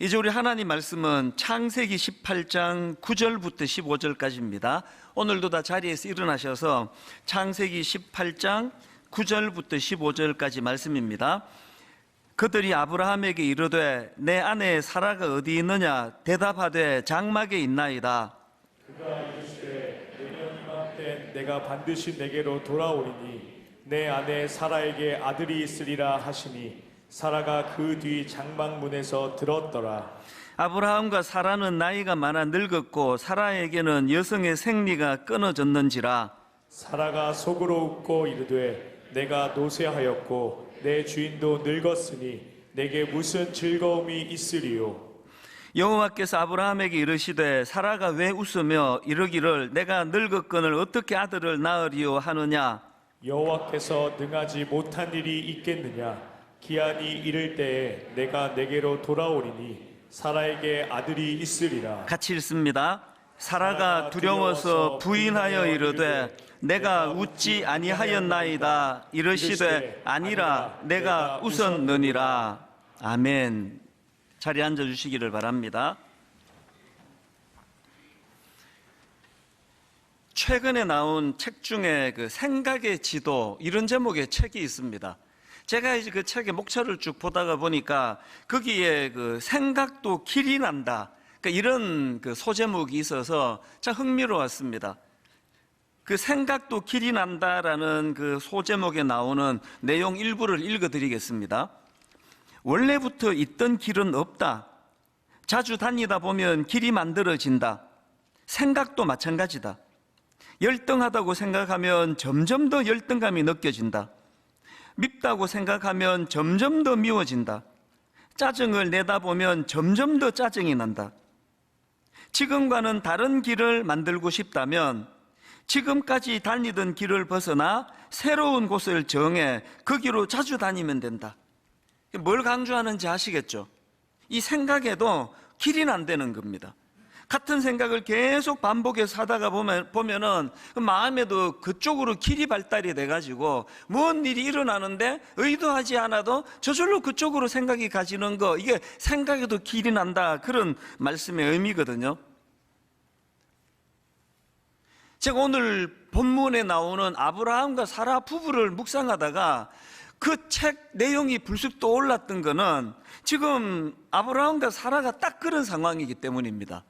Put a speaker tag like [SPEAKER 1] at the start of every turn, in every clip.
[SPEAKER 1] 이제 우리 하나님 말씀은 창세기 18장 9절부터 15절까지입니다. 오늘도 다 자리에서 일어나셔서 창세기 18장 9절부터 15절까지 말씀입니다. 그들이 아브라함에게 이르되 내 아내 사라가 어디 있느냐 대답하되 장막에 있나이다.
[SPEAKER 2] 그가 이르시되 내년 이맘때 내가 반드시 내게로 돌아오리니 내 아내 사라에게 아들이 있으리라 하시니 사라가 그 뒤 장막문에서 들었더라.
[SPEAKER 1] 아브라함과 사라는 나이가 많아 늙었고 사라에게는 여성의 생리가 끊어졌는지라.
[SPEAKER 2] 사라가 속으로 웃고 이르되 내가 노쇠하였고 내 주인도 늙었으니 내게 무슨 즐거움이 있으리요.
[SPEAKER 1] 여호와께서 아브라함에게 이르시되 사라가 왜 웃으며 이르기를 내가 늙었거늘 어떻게 아들을 낳으리요 하느냐.
[SPEAKER 2] 여호와께서 능하지 못한 일이 있겠느냐. 기한이 이를 때에 내가 내게로 돌아오리니 사라에게 아들이 있으리라.
[SPEAKER 1] 같이 읽습니다. 사라가 두려워서 부인하여 이르되 내가 웃지 아니하였나이다. 이르시되 아니라 내가 웃었느니라. 아멘. 자리에 앉아 주시기를 바랍니다. 최근에 나온 책 중에 그 생각의 지도 이런 제목의 책이 있습니다. 제가 이제 그 책의 목차를 쭉 보다가 보니까 거기에 그 생각도 길이 난다, 그러니까 이런 그 소제목이 있어서 참 흥미로웠습니다. 그 생각도 길이 난다라는 그 소제목에 나오는 내용 일부를 읽어드리겠습니다. 원래부터 있던 길은 없다. 자주 다니다 보면 길이 만들어진다. 생각도 마찬가지다. 열등하다고 생각하면 점점 더 열등감이 느껴진다. 밉다고 생각하면 점점 더 미워진다. 짜증을 내다보면 점점 더 짜증이 난다. 지금과는 다른 길을 만들고 싶다면 지금까지 다니던 길을 벗어나 새로운 곳을 정해 거기로 자주 다니면 된다. 뭘 강조하는지 아시겠죠? 이 생각에도 길이 난다는 겁니다. 같은 생각을 계속 반복해서 하다가 보면은 마음에도 그쪽으로 길이 발달이 돼가지고 무슨 일이 일어나는데 의도하지 않아도 저절로 그쪽으로 생각이 가지는 거, 이게 생각에도 길이 난다, 그런 말씀의 의미거든요. 제가 오늘 본문에 나오는 아브라함과 사라 부부를 묵상하다가 그 책 내용이 불쑥 떠올랐던 거는 지금 아브라함과 사라가 딱 그런 상황이기 때문입니다.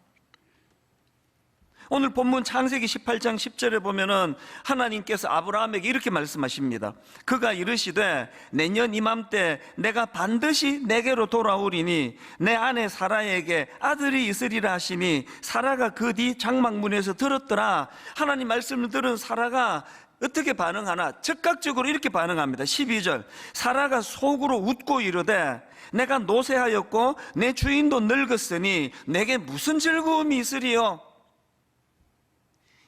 [SPEAKER 1] 오늘 본문 창세기 18장 10절에 보면은 하나님께서 아브라함에게 이렇게 말씀하십니다. 그가 이르시되 내년 이맘때 내가 반드시 내게로 돌아오리니 내 아내 사라에게 아들이 있으리라 하시니 사라가 그 뒤 장막문에서 들었더라. 하나님 말씀을 들은 사라가 어떻게 반응하나? 즉각적으로 이렇게 반응합니다. 12절 사라가 속으로 웃고 이르되 내가 노쇠하였고 내 주인도 늙었으니 내게 무슨 즐거움이 있으리요?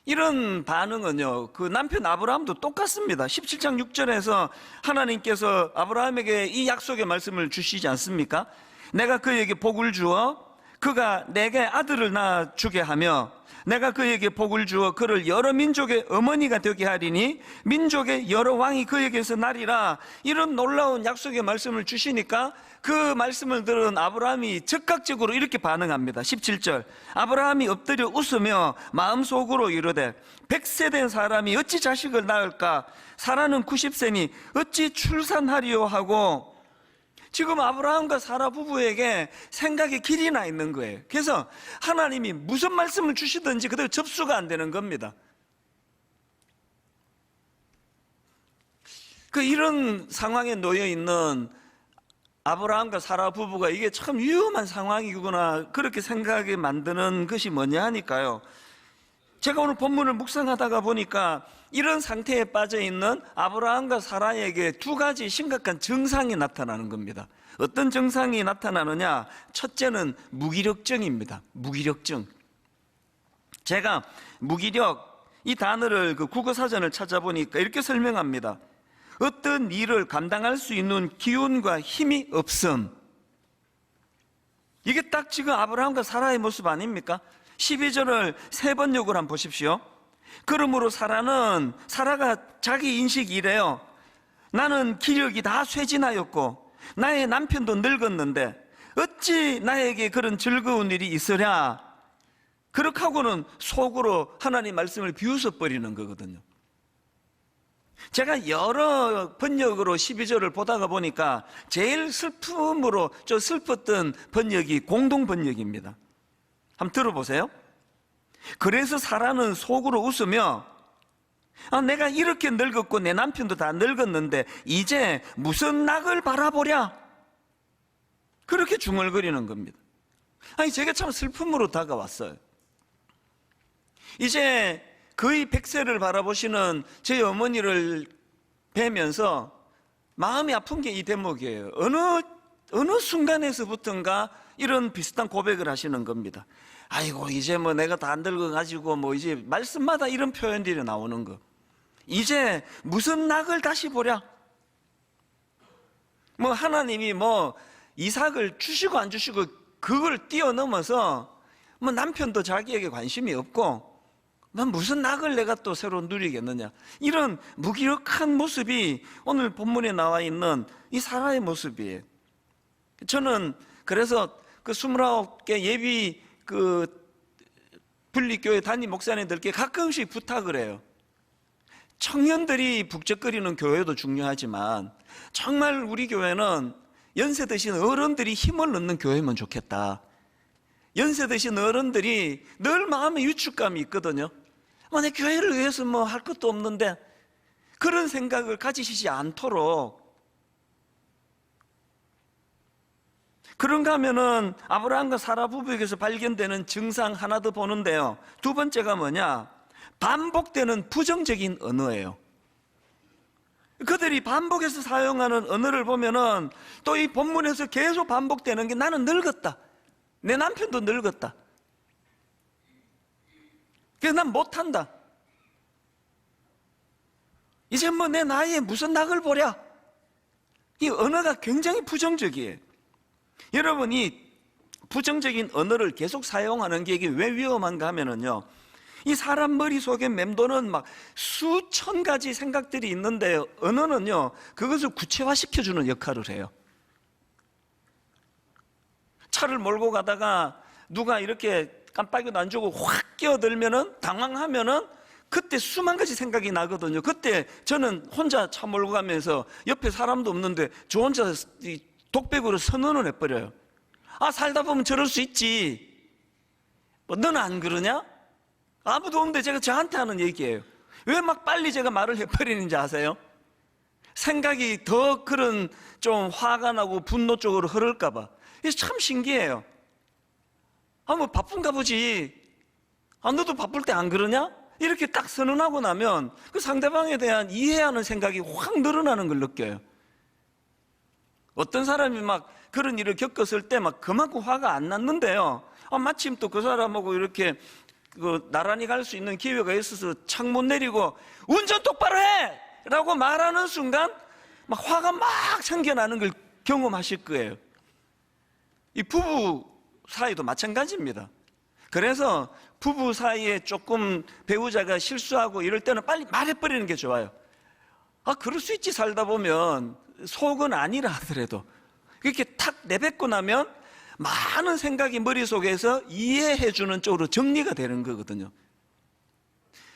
[SPEAKER 1] 이런 반응은요, 그 남편 아브라함도 똑같습니다. 17장 6절에서 하나님께서 아브라함에게 이 약속의 말씀을 주시지 않습니까? 내가 그에게 복을 주어 그가 내게 아들을 낳아주게 하며 내가 그에게 복을 주어 그를 여러 민족의 어머니가 되게 하리니 민족의 여러 왕이 그에게서 나리라. 이런 놀라운 약속의 말씀을 주시니까 그 말씀을 들은 아브라함이 즉각적으로 이렇게 반응합니다. 17절 아브라함이 엎드려 웃으며 마음속으로 이르되 100세 된 사람이 어찌 자식을 낳을까? 사라는 90세니 어찌 출산하리요 하고, 지금 아브라함과 사라 부부에게 생각의 길이 나 있는 거예요. 그래서 하나님이 무슨 말씀을 주시든지 그대로 접수가 안 되는 겁니다. 이런 상황에 놓여 있는 아브라함과 사라 부부가 이게 참 위험한 상황이구나, 그렇게 생각하게 만드는 것이 뭐냐 하니까요, 제가 오늘 본문을 묵상하다가 보니까 이런 상태에 빠져 있는 아브라함과 사라에게 두 가지 심각한 증상이 나타나는 겁니다. 어떤 증상이 나타나느냐? 첫째는 무기력증입니다. 무기력증. 제가 무기력, 이 단어를 그 국어사전을 찾아보니까 이렇게 설명합니다. 어떤 일을 감당할 수 있는 기운과 힘이 없음. 이게 딱 지금 아브라함과 사라의 모습 아닙니까? 12절을 세 번 욕을 한번 보십시오. 그러므로 사라가 자기 인식이 이래요. 나는 기력이 다 쇠진하였고 나의 남편도 늙었는데 어찌 나에게 그런 즐거운 일이 있으랴. 그렇게 하고는 속으로 하나님 말씀을 비웃어 버리는 거거든요. 제가 여러 번역으로 12절을 보다가 보니까 제일 슬픔으로 좀 슬펐던 번역이 공동 번역입니다. 한번 들어보세요. 그래서 사라는 속으로 웃으며 내가 이렇게 늙었고 내 남편도 다 늙었는데 이제 무슨 낙을 바라보랴. 그렇게 중얼거리는 겁니다. 아니, 제가 참 슬픔으로 다가왔어요. 이제 거의 100세를 바라보시는 제 어머니를 뵈면서 마음이 아픈 게 이 대목이에요. 어느 순간에서부턴가 이런 비슷한 고백을 하시는 겁니다. 아이고, 이제 뭐 내가 다 안 늙어가지고 뭐 이제 말씀마다 이런 표현들이 나오는 거. 이제 무슨 낙을 다시 보랴. 뭐 하나님이 뭐 이삭을 주시고 안 주시고 그걸 뛰어넘어서 뭐 남편도 자기에게 관심이 없고 난 무슨 낙을 내가 또 새로 누리겠느냐. 이런 무기력한 모습이 오늘 본문에 나와 있는 이 사라의 모습이에요. 저는 그래서 그 29개 예비 분리교회 담임 목사님들께 가끔씩 부탁을 해요. 청년들이 북적거리는 교회도 중요하지만 정말 우리 교회는 연세 드신 어른들이 힘을 넣는 교회면 좋겠다. 연세 드신 어른들이 늘 마음에 위축감이 있거든요. 내 교회를 위해서 뭐 할 것도 없는데 그런 생각을 가지시지 않도록. 그런가 하면은 아브라함과 사라 부부에게서 발견되는 증상 하나 더 보는데요. 두 번째가 뭐냐? 반복되는 부정적인 언어예요. 그들이 반복해서 사용하는 언어를 보면은 또 이 본문에서 계속 반복되는 게 나는 늙었다. 내 남편도 늙었다. 그래서 난 못한다. 이제 뭐 내 나이에 무슨 낙을 보랴. 이 언어가 굉장히 부정적이에요. 여러분이 부정적인 언어를 계속 사용하는 게 이게 왜 위험한가 하면은요, 이 사람 머릿속에 맴도는 막 수천 가지 생각들이 있는데 언어는요 그것을 구체화시켜주는 역할을 해요. 차를 몰고 가다가 누가 이렇게 깜빡이도 안 주고 확 끼어들면은 당황하면은 그때 수만 가지 생각이 나거든요. 그때 저는 혼자 차 몰고 가면서 옆에 사람도 없는데 저 혼자 독백으로 선언을 해버려요. 살다 보면 저럴 수 있지. 뭐 너는 안 그러냐? 아무도 없는데 제가 저한테 하는 얘기예요. 왜 막 빨리 제가 말을 해버리는지 아세요? 생각이 더 그런 좀 화가 나고 분노 쪽으로 흐를까봐. 이게 참 신기해요. 뭐 바쁜가 보지. 너도 바쁠 때 안 그러냐? 이렇게 딱 선언하고 나면 그 상대방에 대한 이해하는 생각이 확 늘어나는 걸 느껴요. 어떤 사람이 막 그런 일을 겪었을 때 막 그만큼 화가 안 났는데요, 마침 또 그 사람하고 이렇게 나란히 갈 수 있는 기회가 있어서 창문 내리고 운전 똑바로 해! 라고 말하는 순간 막 화가 막 생겨나는 걸 경험하실 거예요. 이 부부 사이도 마찬가지입니다. 그래서 부부 사이에 조금 배우자가 실수하고 이럴 때는 빨리 말해버리는 게 좋아요. 그럴 수 있지, 살다 보면. 속은 아니라 하더라도 이렇게 탁 내뱉고 나면 많은 생각이 머릿속에서 이해해주는 쪽으로 정리가 되는 거거든요.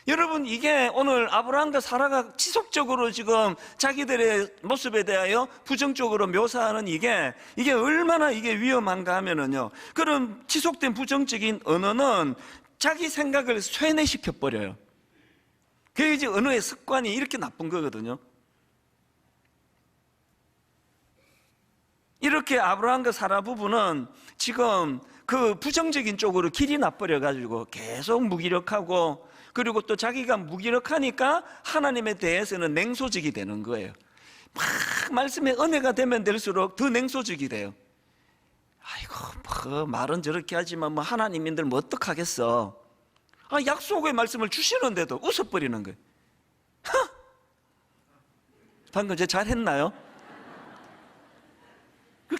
[SPEAKER 1] 여러분, 이게 오늘 아브라함과 사라가 지속적으로 지금 자기들의 모습에 대하여 부정적으로 묘사하는 이게 얼마나 이게 위험한가 하면은요, 그런 지속된 부정적인 언어는 자기 생각을 쇠뇌시켜 버려요. 그게 이제 언어의 습관이 이렇게 나쁜 거거든요. 이렇게 아브라함과 사라 부부는 지금 그 부정적인 쪽으로 길이 나버려가지고 계속 무기력하고, 그리고 또 자기가 무기력하니까 하나님에 대해서는 냉소적이 되는 거예요. 막 말씀의 은혜가 되면 될수록 더 냉소적이 돼요. 아이고, 뭐 말은 저렇게 하지만 뭐 하나님인들 뭐 어떡하겠어. 약속의 말씀을 주시는데도 웃어버리는 거예요. 방금 제가 잘했나요?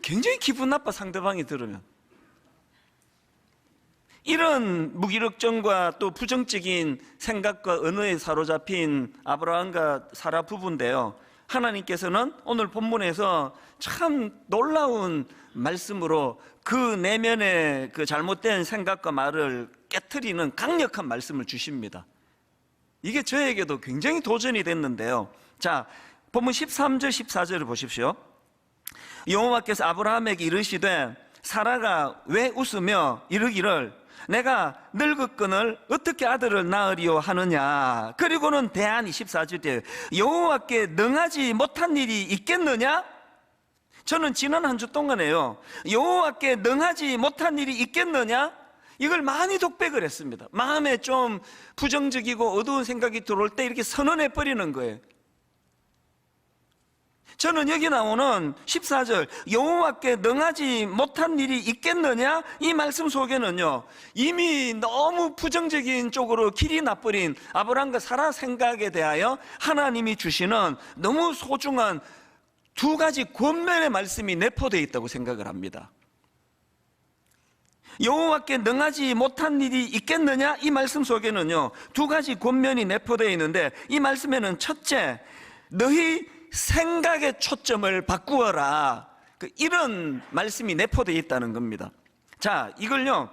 [SPEAKER 1] 굉장히 기분 나빠, 상대방이 들으면. 이런 무기력증과 또 부정적인 생각과 언어에 사로잡힌 아브라함과 사라 부부인데요, 하나님께서는 오늘 본문에서 참 놀라운 말씀으로 그 내면의 그 잘못된 생각과 말을 깨트리는 강력한 말씀을 주십니다. 이게 저에게도 굉장히 도전이 됐는데요. 자, 본문 13절 14절을 보십시오. 여호와께서 아브라함에게 이르시되 사라가 왜 웃으며 이르기를 내가 늙었거늘 어떻게 아들을 낳으리요 하느냐. 그리고는 대안이 14절에 여호와께 능하지 못한 일이 있겠느냐. 저는 지난 한 주 동안에요, 여호와께 능하지 못한 일이 있겠느냐, 이걸 많이 독백을 했습니다. 마음에 좀 부정적이고 어두운 생각이 들어올 때 이렇게 선언해 버리는 거예요. 저는 여기 나오는 14절 여호와께 능하지 못한 일이 있겠느냐, 이 말씀 속에는요 이미 너무 부정적인 쪽으로 길이 나버린 아브라함과 사라 생각에 대하여 하나님이 주시는 너무 소중한 두 가지 권면의 말씀이 내포되어 있다고 생각을 합니다. 여호와께 능하지 못한 일이 있겠느냐, 이 말씀 속에는요 두 가지 권면이 내포되어 있는데, 이 말씀에는 첫째, 너희 생각의 초점을 바꾸어라, 이런 말씀이 내포되어 있다는 겁니다. 자, 이걸요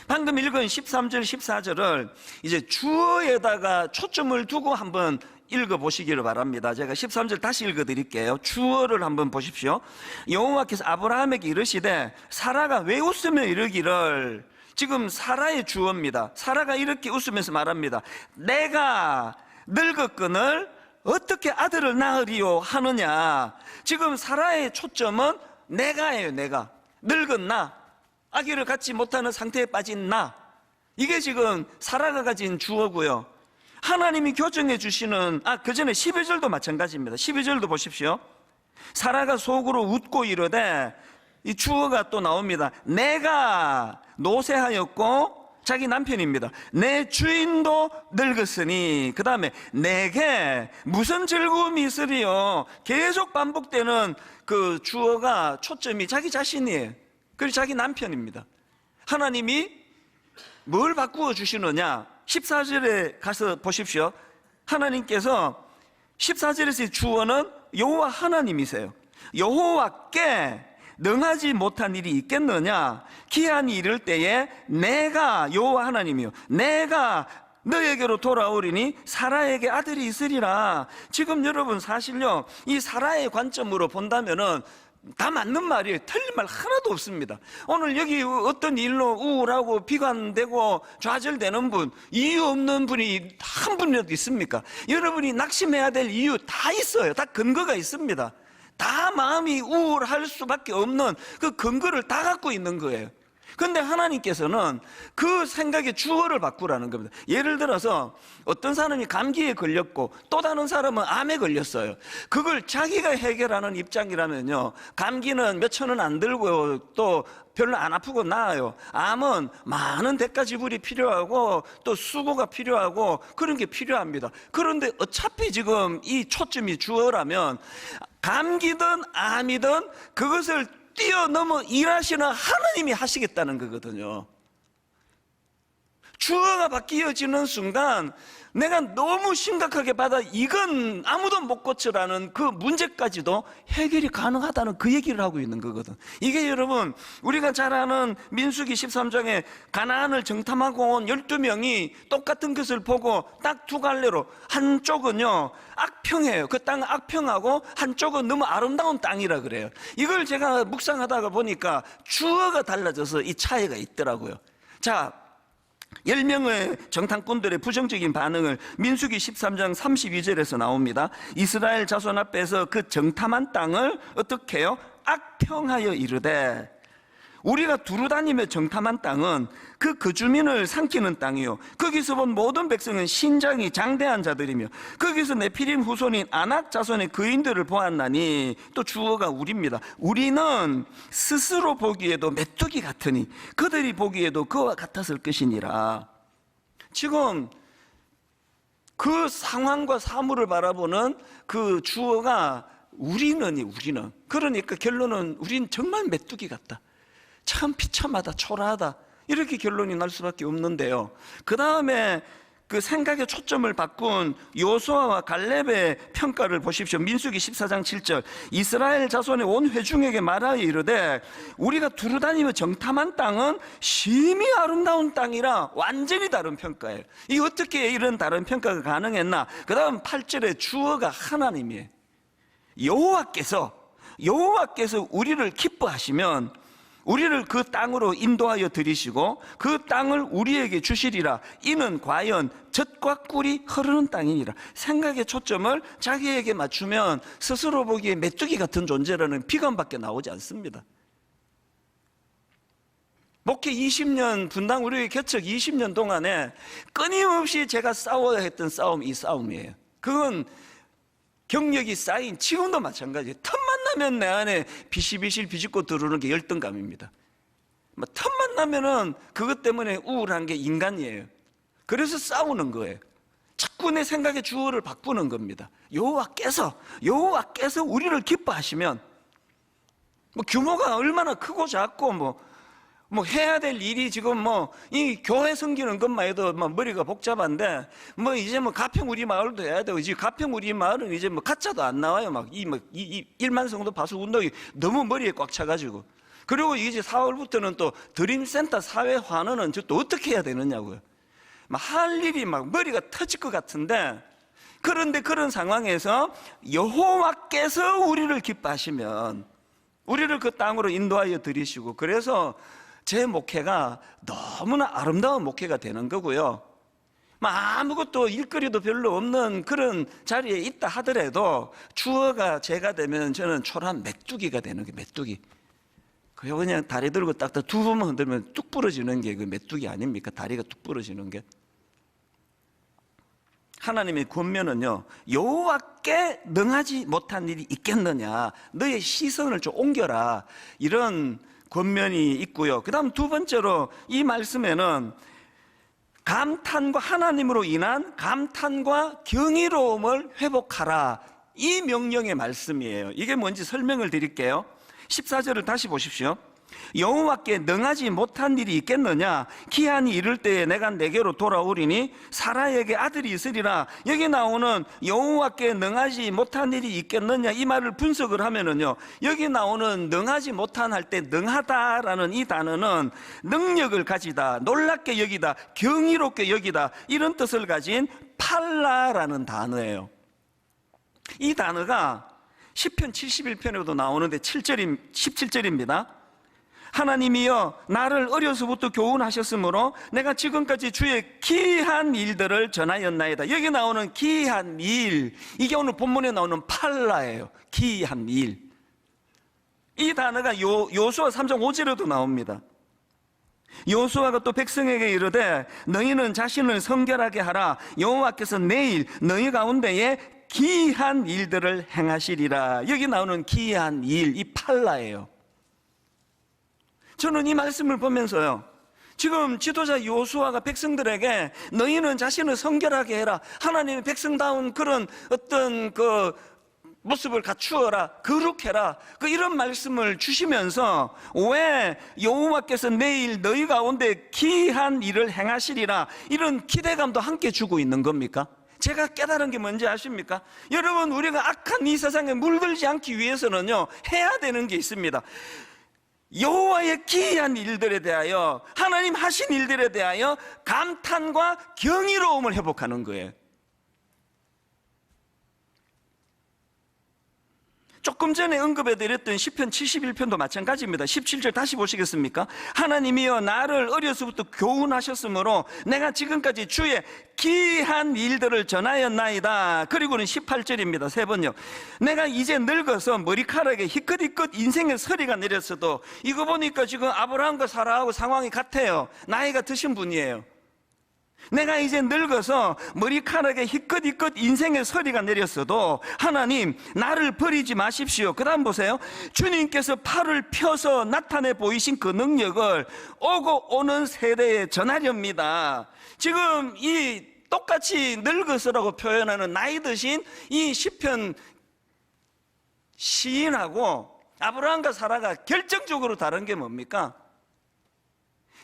[SPEAKER 1] 방금 읽은 13절 14절을 이제 주어에다가 초점을 두고 한번 읽어보시기를 바랍니다. 제가 13절 다시 읽어드릴게요. 주어를 한번 보십시오. 여호와께서 아브라함에게 이르시되 사라가 왜 웃으며 이르기를, 지금 사라의 주어입니다. 사라가 이렇게 웃으면서 말합니다. 내가 늙었거늘 어떻게 아들을 낳으리요 하느냐. 지금 사라의 초점은 내가예요. 내가 늙은 나, 아기를 갖지 못하는 상태에 빠진 나, 이게 지금 사라가 가진 주어고요. 하나님이 교정해 주시는, 그 전에 12절도 마찬가지입니다. 12절도 보십시오. 사라가 속으로 웃고 이르되, 이 주어가 또 나옵니다. 내가 노쇠하였고, 자기 남편입니다. 내 주인도 늙었으니, 그 다음에 내게 무슨 즐거움이 있으리요. 계속 반복되는 그 주어가 초점이 자기 자신이에요. 그리고 자기 남편입니다. 하나님이 뭘 바꾸어 주시느냐, 14절에 가서 보십시오. 하나님께서 14절에서의 주어는 여호와 하나님이세요. 여호와께 능하지 못한 일이 있겠느냐. 기한이 이를 때에 내가, 여호와 하나님이요, 내가 너에게로 돌아오리니 사라에게 아들이 있으리라. 지금 여러분 사실요 이 사라의 관점으로 본다면은 다 맞는 말이에요. 틀린 말 하나도 없습니다. 오늘 여기 어떤 일로 우울하고 비관되고 좌절되는 분, 이유 없는 분이 한 분이라도 있습니까? 여러분이 낙심해야 될 이유 다 있어요. 다 근거가 있습니다. 다 마음이 우울할 수밖에 없는 그 근거를 다 갖고 있는 거예요. 그런데 하나님께서는 그 생각의 주어를 바꾸라는 겁니다. 예를 들어서 어떤 사람이 감기에 걸렸고 또 다른 사람은 암에 걸렸어요. 그걸 자기가 해결하는 입장이라면요, 감기는 몇천 원 안 들고 또 별로 안 아프고 나아요. 암은 많은 대가 지불이 필요하고 또 수고가 필요하고 그런 게 필요합니다. 그런데 어차피 지금 이 초점이 주어라면 감기든 암이든 그것을 뛰어넘어 일하시는 하나님이 하시겠다는 거거든요. 주어가 바뀌어지는 순간 내가 너무 심각하게 받아 이건 아무도 못 고쳐라는 그 문제까지도 해결이 가능하다는 그 얘기를 하고 있는 거거든. 이게 여러분 우리가 잘 아는 민수기 13장에 가나안을 정탐하고 온 12명이 똑같은 것을 보고 딱 두 갈래로, 한쪽은요 악평이에요. 그 땅은 악평하고 한쪽은 너무 아름다운 땅이라 그래요. 이걸 제가 묵상하다가 보니까 주어가 달라져서 이 차이가 있더라고요. 자, 10명의 정탐꾼들의 부정적인 반응을 민수기 13장 32절에서 나옵니다. 이스라엘 자손 앞에서 그 정탐한 땅을 어떻게 해요? 악평하여 이르되, 우리가 두루다니며 정탐한 땅은 그 주민을 삼키는 땅이요, 거기서 본 모든 백성은 신장이 장대한 자들이며 거기서 네피림 후손인 아낙 자손의 거인들을 보았나니, 또 주어가 우리입니다. 우리는 스스로 보기에도 메뚜기 같으니 그들이 보기에도 그와 같았을 것이니라. 지금 그 상황과 사물을 바라보는 그 주어가 우리는, 그러니까 결론은 우린 정말 메뚜기 같다, 참 비참하다, 초라하다, 이렇게 결론이 날 수밖에 없는데요. 그 다음에 그 생각의 초점을 바꾼 요수아와 갈렙의 평가를 보십시오. 민수기 14장 7절. 이스라엘 자손의 온 회중에게 말하여 이르되 우리가 두루다니며 정탐한 땅은 심히 아름다운 땅이라. 완전히 다른 평가예요. 이 어떻게 이런 다른 평가가 가능했나? 그 다음 8절에 주어가 하나님이에요. 여호와께서 우리를 기뻐하시면 우리를 그 땅으로 인도하여 들이시고 그 땅을 우리에게 주시리라. 이는 과연 젖과 꿀이 흐르는 땅이니라. 생각의 초점을 자기에게 맞추면 스스로 보기에 메뚜기 같은 존재라는 비관밖에 나오지 않습니다. 목회 20년, 분당 우리의 개척 20년 동안에 끊임없이 제가 싸워야 했던 싸움이 이 싸움이에요. 그건 경력이 쌓인 지금도 마찬가지예요. 틈만 나면 내 안에 비실비실 비집고 들어오는 게 열등감입니다. 틈만 나면은 그것 때문에 우울한 게 인간이에요. 그래서 싸우는 거예요. 자꾸 내 생각의 주어를 바꾸는 겁니다. 여호와께서 우리를 기뻐하시면 규모가 얼마나 크고 작고 해야 될 일이 지금 이 교회 섬기는 것만 해도 머리가 복잡한데 이제 가평 우리 마을도 해야 되고 이제 가평 우리 마을은 이제 가짜도 안 나와요. 이 1만 성도 파수 운동이 너무 머리에 꽉 차가지고. 그리고 이제 4월부터는 또 드림센터 사회 환원은 또 어떻게 해야 되느냐고요. 할 일이 머리가 터질 것 같은데, 그런데 그런 상황에서 여호와께서 우리를 기뻐하시면 우리를 그 땅으로 인도하여 들이시고, 그래서 제 목회가 너무나 아름다운 목회가 되는 거고요. 아무것도 일거리도 별로 없는 그런 자리에 있다 하더라도 주어가 제가 되면 저는 초라한 메뚜기가 되는 게 메뚜기. 그냥 다리 들고 딱딱 두 번만 흔들면 뚝 부러지는 게 그 메뚜기 아닙니까? 다리가 뚝 부러지는 게. 하나님의 권면은요, 여호와께 능하지 못한 일이 있겠느냐, 너의 시선을 좀 옮겨라, 이런 권면이 있고요. 그 다음 두 번째로 이 말씀에는 감탄과 하나님으로 인한 감탄과 경이로움을 회복하라, 이 명령의 말씀이에요. 이게 뭔지 설명을 드릴게요. 14절을 다시 보십시오. 여호와께 능하지 못한 일이 있겠느냐, 기한이 이를 때에 내가 내게로 돌아오리니 사라에게 아들이 있으리라. 여기 나오는 여호와께 능하지 못한 일이 있겠느냐, 이 말을 분석을 하면은요, 여기 나오는 능하지 못한 할 때 능하다라는 이 단어는 능력을 가지다, 놀랍게 여기다, 경이롭게 여기다, 이런 뜻을 가진 팔라라는 단어예요. 이 단어가 시편 71편에도 나오는데 17절입니다. 하나님이여 나를 어려서부터 교훈하셨으므로 내가 지금까지 주의 기이한 일들을 전하였나이다. 여기 나오는 기이한 일, 이게 오늘 본문에 나오는 팔라예요. 기이한 일. 이 단어가 요수아 3장 5절에도 나옵니다. 요수아가 또 백성에게 이르되 너희는 자신을 성결하게 하라. 여호와께서 내일 너희 가운데에 기이한 일들을 행하시리라. 여기 나오는 기이한 일, 이 팔라예요. 저는 이 말씀을 보면서요, 지금 지도자 요수아가 백성들에게 너희는 자신을 성결하게 해라, 하나님의 백성다운 그런 어떤 그 모습을 갖추어라, 거룩해라, 이런 말씀을 주시면서 왜 여호와께서 내일 너희 가운데 기이한 일을 행하시리라, 이런 기대감도 함께 주고 있는 겁니까? 제가 깨달은 게 뭔지 아십니까? 여러분, 우리가 악한 이 세상에 물들지 않기 위해서는요, 해야 되는 게 있습니다. 여호와의 기이한 일들에 대하여, 하나님 하신 일들에 대하여 감탄과 경이로움을 회복하는 거예요. 조금 전에 언급해드렸던 시편 71편도 마찬가지입니다. 17절 다시 보시겠습니까? 하나님이여 나를 어려서부터 교훈하셨으므로 내가 지금까지 주의 기이한 일들을 전하였나이다. 그리고는 18절입니다. 세 번요. 내가 이제 늙어서 머리카락에 희끗희끗 인생의 서리가 내렸어도, 이거 보니까 지금 아브라함과 사라하고 상황이 같아요. 나이가 드신 분이에요. 내가 이제 늙어서 머리카락에 희끗희끗 인생의 서리가 내렸어도 하나님 나를 버리지 마십시오. 그 다음 보세요. 주님께서 팔을 펴서 나타내 보이신 그 능력을 오고 오는 세대에 전하렵니다. 지금 이 똑같이 늙어서라고 표현하는 나이 드신 이 시편 시인하고 아브라함과 사라가 결정적으로 다른 게 뭡니까?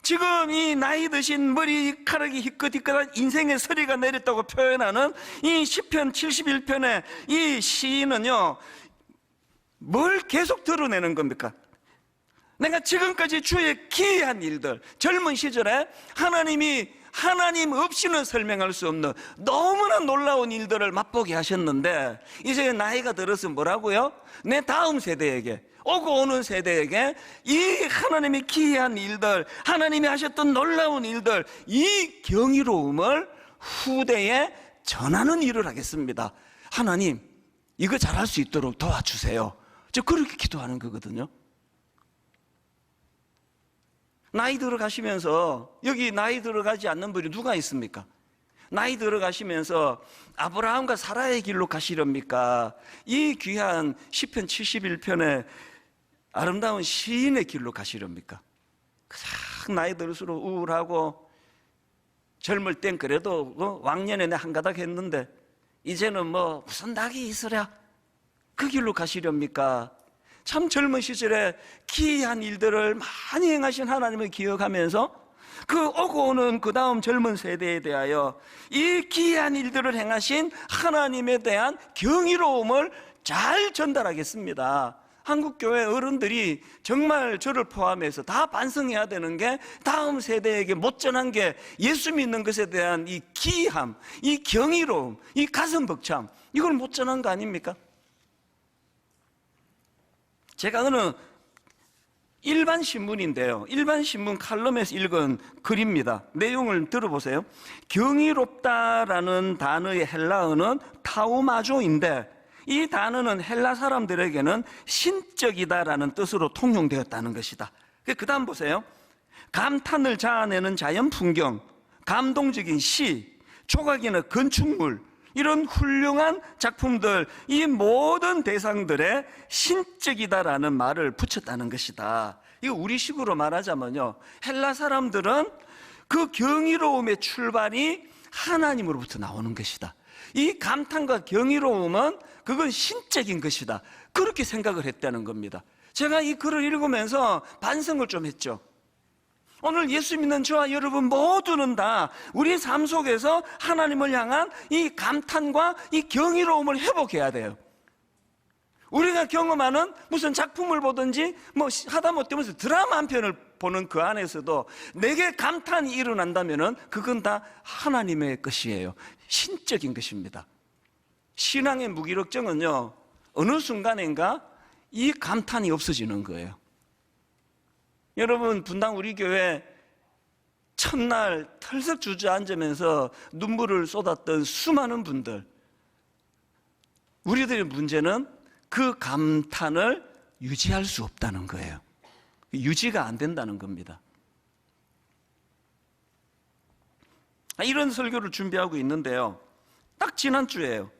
[SPEAKER 1] 지금 이 나이 드신 머리카락이 희끗희끗한 인생의 서리가 내렸다고 표현하는 이 시편 71편의 이 시인은요, 뭘 계속 드러내는 겁니까? 내가 지금까지 주의 기이한 일들, 젊은 시절에 하나님이 하나님 없이는 설명할 수 없는 너무나 놀라운 일들을 맛보게 하셨는데, 이제 나이가 들어서 뭐라고요? 내 다음 세대에게, 오고 오는 세대에게 이 하나님의 기이한 일들, 하나님이 하셨던 놀라운 일들, 이 경이로움을 후대에 전하는 일을 하겠습니다. 하나님, 이거 잘할 수 있도록 도와주세요. 저 그렇게 기도하는 거거든요. 나이 들어가시면서, 여기 나이 들어가지 않는 분이 누가 있습니까? 나이 들어가시면서 아브라함과 사라의 길로 가시렵니까? 이 귀한 시편 71편의 아름다운 시인의 길로 가시렵니까? 참 나이 들수록 우울하고, 젊을 땐 그래도 왕년에 내 한가닥 했는데 이제는 뭐 무슨 낙이 있으랴, 그 길로 가시렵니까? 참 젊은 시절에 기이한 일들을 많이 행하신 하나님을 기억하면서 그 오고 오는 그 다음 젊은 세대에 대하여 이 기이한 일들을 행하신 하나님에 대한 경이로움을 잘 전달하겠습니다. 한국교회 어른들이 정말 저를 포함해서 다 반성해야 되는 게, 다음 세대에게 못 전한 게 예수 믿는 것에 대한 이 기이함, 이 경이로움, 이 가슴 벅참, 이걸 못 전한 거 아닙니까? 제가 어느 일반 신문인데요, 일반 신문 칼럼에서 읽은 글입니다. 내용을 들어보세요. 경이롭다라는 단어의 헬라어는 타우마조인데, 이 단어는 헬라 사람들에게는 신적이다라는 뜻으로 통용되었다는 것이다. 그 다음 보세요. 감탄을 자아내는 자연 풍경, 감동적인 시, 조각이나 건축물, 이런 훌륭한 작품들, 이 모든 대상들의 신적이다라는 말을 붙였다는 것이다. 이거 우리식으로 말하자면요, 헬라 사람들은 그 경이로움의 출발이 하나님으로부터 나오는 것이다. 이 감탄과 경이로움은 그건 신적인 것이다, 그렇게 생각을 했다는 겁니다. 제가 이 글을 읽으면서 반성을 좀 했죠. 오늘 예수 믿는 저와 여러분 모두는 다 우리 삶 속에서 하나님을 향한 이 감탄과 이 경이로움을 회복해야 돼요. 우리가 경험하는 무슨 작품을 보든지 뭐 하다못해 드라마 한 편을 보는 그 안에서도 내게 감탄이 일어난다면 그건 다 하나님의 것이에요. 신적인 것입니다. 신앙의 무기력증은요, 어느 순간인가 이 감탄이 없어지는 거예요. 여러분, 분당 우리 교회 첫날 털썩 주저앉으면서 눈물을 쏟았던 수많은 분들, 우리들의 문제는 그 감탄을 유지할 수 없다는 거예요. 유지가 안 된다는 겁니다. 이런 설교를 준비하고 있는데요, 딱 지난주에요,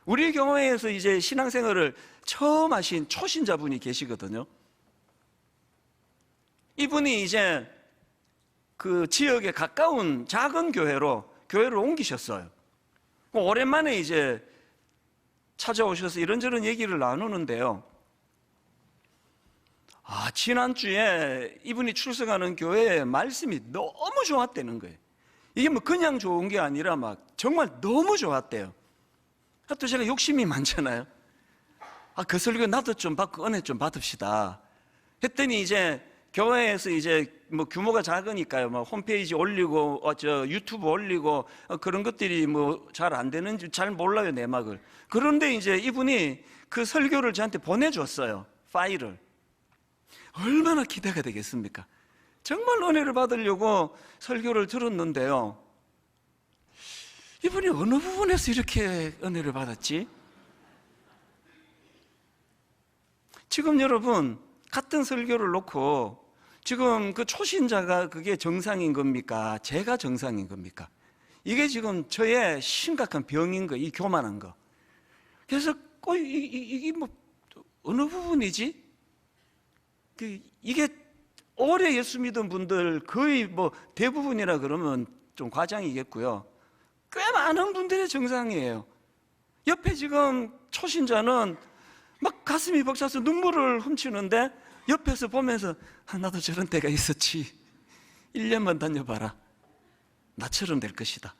[SPEAKER 1] 우리 교회에서 이제 신앙생활을 처음 하신 초신자분이 계시거든요. 이분이 이제 그 지역에 가까운 작은 교회를 옮기셨어요. 오랜만에 이제 찾아오셔서 이런저런 얘기를 나누는데요, 지난주에 이분이 출석하는 교회의 말씀이 너무 좋았다는 거예요. 이게 뭐 그냥 좋은 게 아니라 막 정말 너무 좋았대요. 또 제가 욕심이 많잖아요. 그 설교 나도 좀 받고 은혜 좀 받읍시다 했더니, 이제 교회에서 이제 뭐 규모가 작으니까요, 뭐 홈페이지 올리고 유튜브 올리고 그런 것들이 뭐 잘 안 되는지 잘 몰라요, 내막을. 그런데 이제 이분이 그 설교를 저한테 보내줬어요, 파일을. 얼마나 기대가 되겠습니까? 정말 은혜를 받으려고 설교를 들었는데요, 이분이 어느 부분에서 이렇게 은혜를 받았지? 지금 여러분, 같은 설교를 놓고 지금 그 초신자가 그게 정상인 겁니까? 제가 정상인 겁니까? 이게 지금 저의 심각한 병인 거, 이 교만한 거. 그래서 이게 뭐 어느 부분이지? 이게 오래 예수 믿은 분들 거의 뭐 대부분이라 그러면 좀 과장이겠고요, 꽤 많은 분들의 정상이에요. 옆에 지금 초신자는 막 가슴이 벅차서 눈물을 훔치는데 옆에서 보면서 나도 저런 때가 있었지, 1년만 다녀봐라. 나처럼 될 것이다.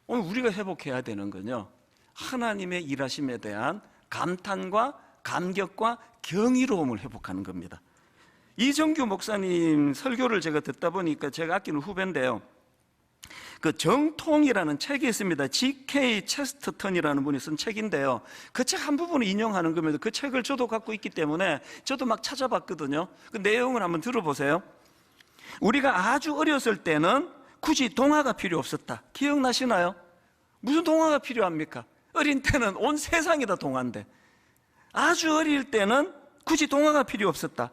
[SPEAKER 1] 오늘 우리가 회복해야 되는 건요, 하나님의 일하심에 대한 감탄과 감격과 경이로움을 회복하는 겁니다. 이정규 목사님 설교를 제가 듣다 보니까, 제가 아끼는 후배인데요, 그 정통이라는 책이 있습니다. G.K. 체스터턴이라는 분이 쓴 책인데요, 그 책 한 부분을 인용하는 겁니다. 그 책을 저도 갖고 있기 때문에 저도 막 찾아봤거든요. 그 내용을 한번 들어보세요. 우리가 아주 어렸을 때는 굳이 동화가 필요 없었다. 기억나시나요? 무슨 동화가 필요합니까? 어린 때는 온 세상이 다 동화인데, 아주 어릴 때는 굳이 동화가 필요 없었다.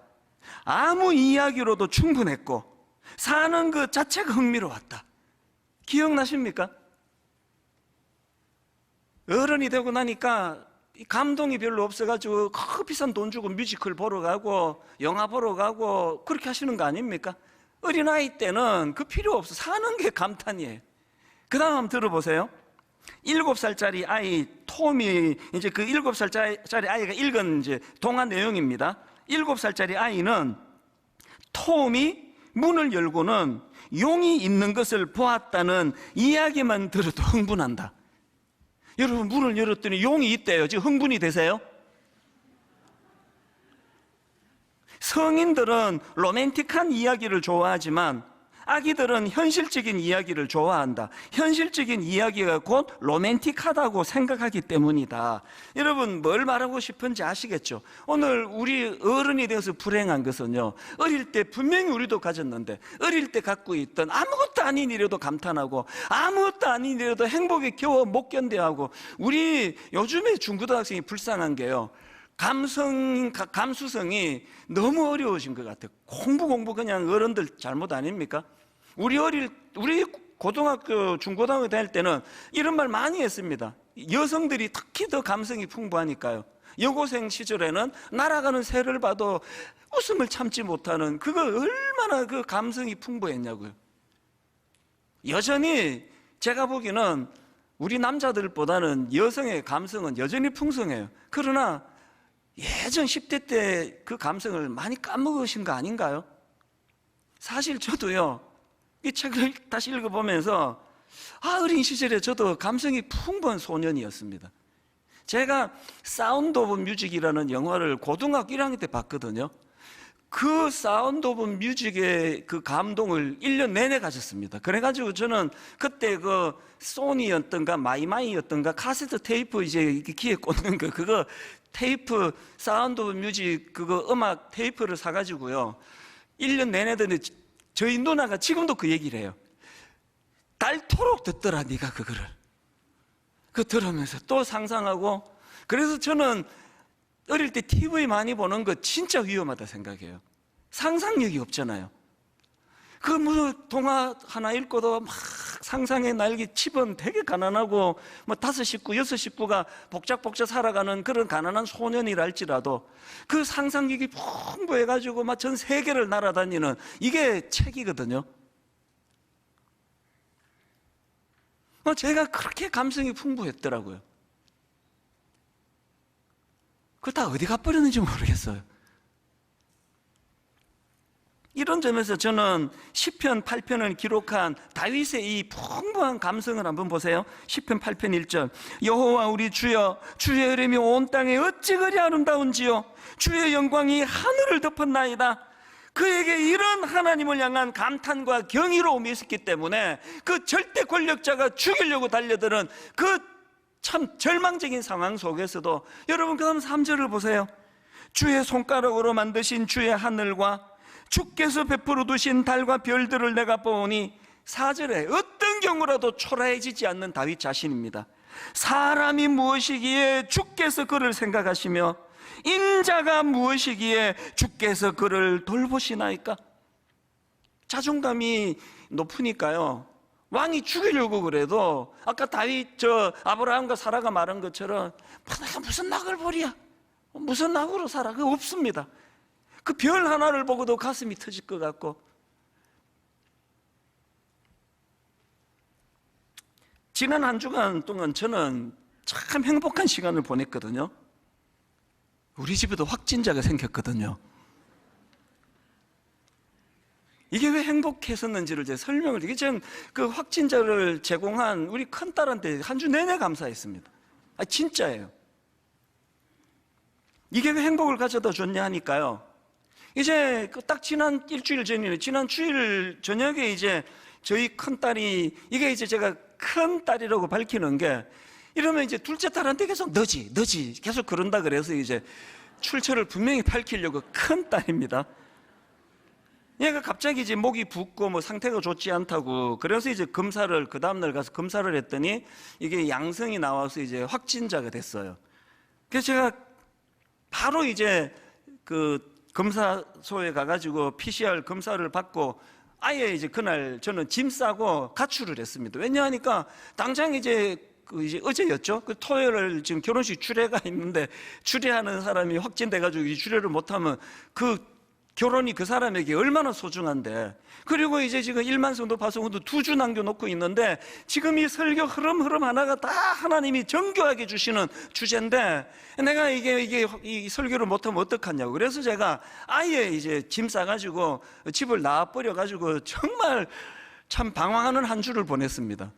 [SPEAKER 1] 아무 이야기로도 충분했고 사는 그 자체가 흥미로웠다. 기억나십니까? 어른이 되고 나니까 감동이 별로 없어가지고 비싼 돈 주고 뮤지컬 보러 가고 영화 보러 가고 그렇게 하시는 거 아닙니까? 어린아이 때는 그 필요 없어. 사는 게 감탄이에요. 그 다음 한번 들어보세요. 7살짜리 아이 톰이, 이제 그 7살짜리 아이가 읽은 이제 동화 내용입니다. 7살짜리 아이는 톰이 문을 열고는 용이 있는 것을 보았다는 이야기만 들어도 흥분한다. 여러분, 문을 열었더니 용이 있대요. 지금 흥분이 되세요? 성인들은 로맨틱한 이야기를 좋아하지만 아기들은 현실적인 이야기를 좋아한다. 현실적인 이야기가 곧 로맨틱하다고 생각하기 때문이다. 여러분, 뭘 말하고 싶은지 아시겠죠? 오늘 우리 어른이 되어서 불행한 것은요, 어릴 때 분명히 우리도 가졌는데, 어릴 때 갖고 있던 아무것도 아닌 일에도 감탄하고 아무것도 아닌 일에도 행복에 겨워 못 견뎌하고, 우리 요즘에 중고등학생이 불쌍한 게요, 감수성이 너무 어려우신 것 같아요. 공부 그냥 어른들 잘못 아닙니까? 우리 고등학교, 중고등학교 다닐 때는 이런 말 많이 했습니다. 여성들이 특히 더 감성이 풍부하니까요. 여고생 시절에는 날아가는 새를 봐도 웃음을 참지 못하는, 그거 얼마나 그 감성이 풍부했냐고요. 여전히 제가 보기에는 우리 남자들보다는 여성의 감성은 여전히 풍성해요. 그러나 예전 10대 때 그 감성을 많이 까먹으신 거 아닌가요? 사실 저도요, 이 책을 다시 읽어보면서 어린 시절에 저도 감성이 풍부한 소년이었습니다. 제가 사운드 오브 뮤직이라는 영화를 고등학교 1학년 때 봤거든요. 그 사운드 오브 뮤직의 그 감동을 1년 내내 가졌습니다. 그래가지고 저는 그때 그 소니였던가 마이마이였던가 카세트 테이프 이제 귀에 꽂는 거, 그거 테이프, 사운드 오브 뮤직 그거 음악 테이프를 사가지고요, 1년 내내 듣는데 저희 누나가 지금도 그 얘기를 해요. 닳도록 듣더라 네가 그거를. 그거 들으면서 또 상상하고. 그래서 저는 어릴 때 TV 많이 보는 거 진짜 위험하다 생각해요. 상상력이 없잖아요. 그 무슨 동화 하나 읽고도 막 상상의 날개 칩은 되게 가난하고 뭐 5식구, 6식구가 복작복작 살아가는 그런 가난한 소년이랄지라도 그 상상력이 풍부해가지고 막 전 세계를 날아다니는 이게 책이거든요. 제가 그렇게 감성이 풍부했더라고요. 그거 다 어디 가버렸는지 모르겠어요. 이런 점에서 저는 시편 8편을 기록한 다윗의 이 풍부한 감성을 한번 보세요. 시편 8편 1절. 여호와 우리 주여, 주의 이름이 온 땅에 어찌 그리 아름다운지요. 주의 영광이 하늘을 덮었나이다. 그에게 이런 하나님을 향한 감탄과 경이로움이 있었기 때문에 그 절대 권력자가 죽이려고 달려드는 그 참 절망적인 상황 속에서도, 여러분 그 다음 3절을 보세요. 주의 손가락으로 만드신 주의 하늘과 주께서 베풀어 두신 달과 별들을 내가 보니, 4절에 어떤 경우라도 초라해지지 않는 다윗 자신입니다. 사람이 무엇이기에 주께서 그를 생각하시며 인자가 무엇이기에 주께서 그를 돌보시나이까. 자존감이 높으니까요, 왕이 죽이려고 그래도 아까 다윗 아브라함과 사라가 말한 것처럼 내가 무슨 낙을 보랴, 무슨 낙으로 살아, 그거 없습니다. 그 별 하나를 보고도 가슴이 터질 것 같고. 지난 한 주간 동안 저는 참 행복한 시간을 보냈거든요. 우리 집에도 확진자가 생겼거든요. 이게 왜 행복했었는지를 이제 설명을, 이게 전 그 확진자를 제공한 우리 큰딸한테 한 주 내내 감사했습니다. 진짜예요. 이게 왜 행복을 가져다 줬냐 하니까요. 이제 딱 지난 일주일 전이네. 지난 주일 저녁에 이제 저희 큰딸이, 이게 이제 제가 큰딸이라고 밝히는 게, 이러면 이제 둘째 딸한테 계속 너지 계속 그런다 그래서 이제 출처를 분명히 밝히려고 큰딸입니다. 얘가 갑자기 이제 목이 붓고 뭐 상태가 좋지 않다고, 그래서 이제 검사를, 그 다음날 가서 검사를 했더니 이게 양성이 나와서 이제 확진자가 됐어요. 그래서 제가 바로 이제 그 검사소에 가가지고 PCR 검사를 받고, 아예 이제 그날 저는 짐 싸고 가출을 했습니다. 왜냐하니까 당장 이제 이제 어제였죠. 그 토요일 지금 결혼식 주례가 있는데, 주례하는 사람이 확진돼가지고 주례를 못하면 그 결혼이 그 사람에게 얼마나 소중한데. 그리고 이제 지금 1만 성도 파송도 2주 남겨놓고 있는데, 지금 이 설교 흐름 하나가 다 하나님이 정교하게 주시는 주제인데, 내가 이 설교를 못하면 어떡하냐고. 그래서 제가 아예 이제 짐 싸가지고 집을 나와버려가지고 정말 참 방황하는 한 주를 보냈습니다.